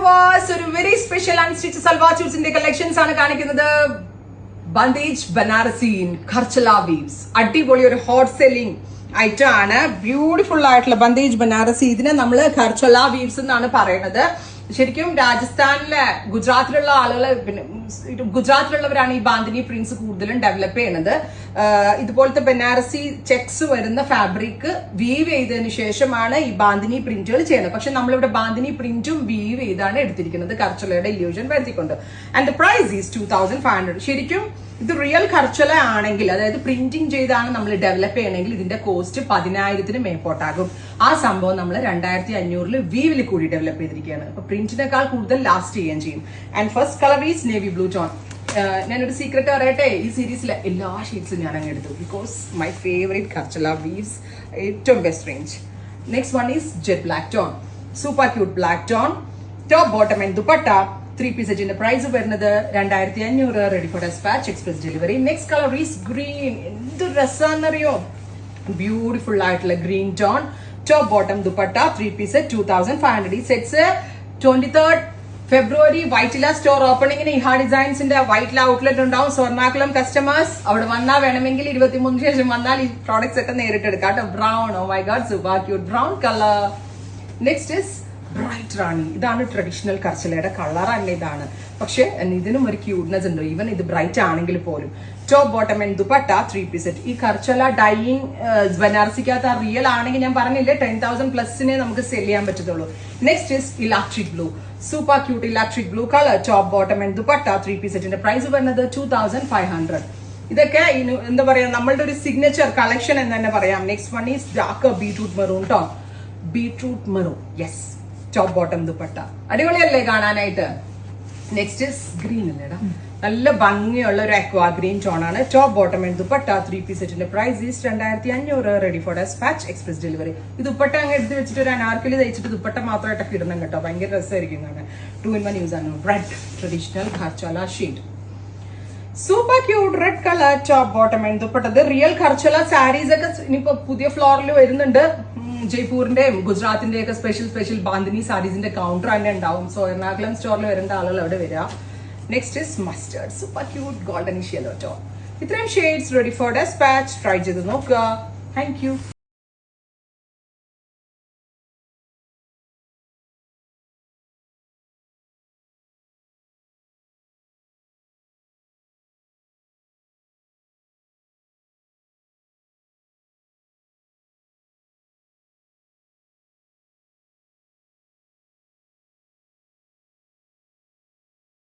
viewers, ഒരു very special unstitched salwar സ്യൂട്ട്സിന്റെ collections ആണ് കാണിക്കുന്നത്. Bandhej Banarasi in Gharchola weaves. അടിപൊളി ഒരു ഹോട്ട് സെല്ലിംഗ് ഐറ്റം ആണ്. ബ്യൂട്ടിഫുൾ ആയിട്ടുള്ള ബന്ദേജ് ബനാറസി. ഇതിനെ നമ്മൾ ഖർച്ചല വീവ്സ് എന്നാണ് പറയുന്നത്. ശരിക്കും രാജസ്ഥാനിലെ ഗുജറാത്തിലുള്ള ആളുകൾ, പിന്നെ ഗുജറാത്തിലുള്ളവരാണ് ഈ ബാന്തിനി പ്രിന്റ്സ് കൂടുതലും ഡെവലപ്പ് ചെയ്യുന്നത്. ഇതുപോലത്തെ ബനാറസി ചെക്സ് വരുന്ന ഫാബ്രിക് വീവ് ചെയ്തതിനു ശേഷമാണ് ഈ ബാന്തിനി പ്രിന്റുകൾ ചെയ്യുന്നത്. പക്ഷെ നമ്മളിവിടെ ബാന്തിനി പ്രിന്റും വീവ് ചെയ്താണ് എടുത്തിരിക്കുന്നത്, കർച്ചലയുടെ ഇല്യൂഷൻ വരുത്തിക്കൊണ്ട്. And the price is 2500. ശരിക്കും ഇത് റിയൽ കർച്ചല ആണെങ്കിൽ, അതായത് പ്രിന്റിംഗ് ചെയ്താണ് നമ്മൾ ഡെവലപ്പ് ചെയ്യണമെങ്കിൽ ഇതിന്റെ കോസ്റ്റ് 10,000 മേപ്പോട്ടാകും. ആ സംഭവം നമ്മൾ 2500 വീവിൽ കൂടി ഡെവലപ്പ് ചെയ്തിരിക്കുകയാണ്. അപ്പൊ പ്രിന്റിനേക്കാൾ കൂടുതൽ ലാസ്റ്റ് ചെയ്യുകയും ചെയ്യും. And first colour is navy blue tone. ഞാനൊരു സീക്രട്ട് പറയട്ടെ, ഈ സീരീസിലെ എല്ലാ ഷെയ്ഡ്സും ഞാൻ അങ്ങ് എടുത്തു. ബിക്കോസ് മൈ ഫേവറേറ്റ് കർച്ചല വീവ്സ്, ഏറ്റവും best range. Next one is jet black tone. Super cute black tone. Top bottom and dupatta. 3 piece സെറ്റിന്റെ പ്രൈസ് വരുന്നത് 2500. Ready for dispatch, express delivery. Next colour is green. എന്ത് രസാന്നറിയോ, ബ്യൂട്ടിഫുൾ ആയിട്ടുള്ള green tone. Top bottom dupatta. 3 piece 2500. ഈ sets 23rd ഫെബ്രുവരി Vyttila store ഓപ്പണിംഗിന് Iha ഡിസൈൻസിന്റെ Vyttila outlet ഉണ്ടാവും. സ്വർണ്ണാകുളം customers അവിടെ വന്നാൽ വേണമെങ്കിൽ 23 ശേഷം വന്നാൽ ഈ പ്രോഡക്ട്സ് ഒക്കെ നേരിട്ട് എടുക്കാം കേട്ടോ. Brown, oh my God, super cute brown colour. Next is bright rani. ഇതാണ് ട്രഡീഷണൽ കർച്ചലയുടെ കളർ തന്നെ ഇതാണ്. പക്ഷെ ഇതിനും ഒരു ക്യൂട്ട്നെസ് ഉണ്ട്, ഈവൻ ഇത് ബ്രൈറ്റ് ആണെങ്കിൽ പോലും. Top bottom and dupatta. 3 piece set. ഈ കർച്ചല ഡൈയിങ് ബനാറസിക്കകത്ത് റിയൽ ആണെങ്കിൽ ഞാൻ പറഞ്ഞില്ലേ 10,000 പ്ലസിനെ നമുക്ക് സെൽ ചെയ്യാൻ പറ്റത്തുള്ളൂ. Next is electric blue. Super cute electric blue colour. Top bottom and dupatta. 3 piece സെറ്റിന്റെ പ്രൈസ് വരുന്നത് 2500. ഇതൊക്കെ എന്താ പറയാ, നമ്മളുടെ ഒരു സിഗ്നേച്ചർ കളക്ഷൻ എന്ന് തന്നെ പറയാം. Next one is dark beetroot maroon tone. Beetroot maroon, yes. Top bottom dupatta. അടിപൊളിയല്ലേ കാണാനായിട്ട്. നെക്സ്റ്റ് ഇസ് ഗ്രീൻ അല്ലേടാ, നല്ല ഭംഗിയുള്ള ഒരു അക്വാ ഗ്രീൻ ടോൺ ആണ്. Top bottom and dupatta. 3 piece സെറ്റിന്റെ price is 2500. Ready for dispatch, express delivery. ഈ ദുപ്പട്ട അങ്ങ് എടുത്ത് വെച്ചിട്ട് ഒരു അനാർക്കലി തയ്ച്ചിട്ട് ദുപ്പട്ട മാത്രമായിട്ടൊക്കെ ഇടണം കേട്ടോ. ഭയങ്കര രസമായിരിക്കും കാണാൻ. 2-in-1 യൂസ് ആണ്. Red traditional Gharchola sheet. Super cute red colour. Top bottom and dupatta. ഇത് റിയൽ ഖർച്ചല സാരീസ് ഒക്കെ ഇനിയിപ്പോ പുതിയ ഫ്ലോറിൽ വരുന്നുണ്ട്. ജയ്പൂരിന്റെയും ഗുജറാത്തിന്റെ ഒക്കെ സ്പെഷ്യൽ ബാന്തിനി സാരീസിന്റെ കൗണ്ടർ തന്നെ ഉണ്ടാവും. സോ എറണാകുളം സ്റ്റോറിൽ വരേണ്ട ആളുകൾ അവിടെ വരിക. Next is mustard. Super cute golden yellow tone. ഇത്രയും shades ready for dispatch. Try ചെയ്ത് നോക്കുക. Thank U.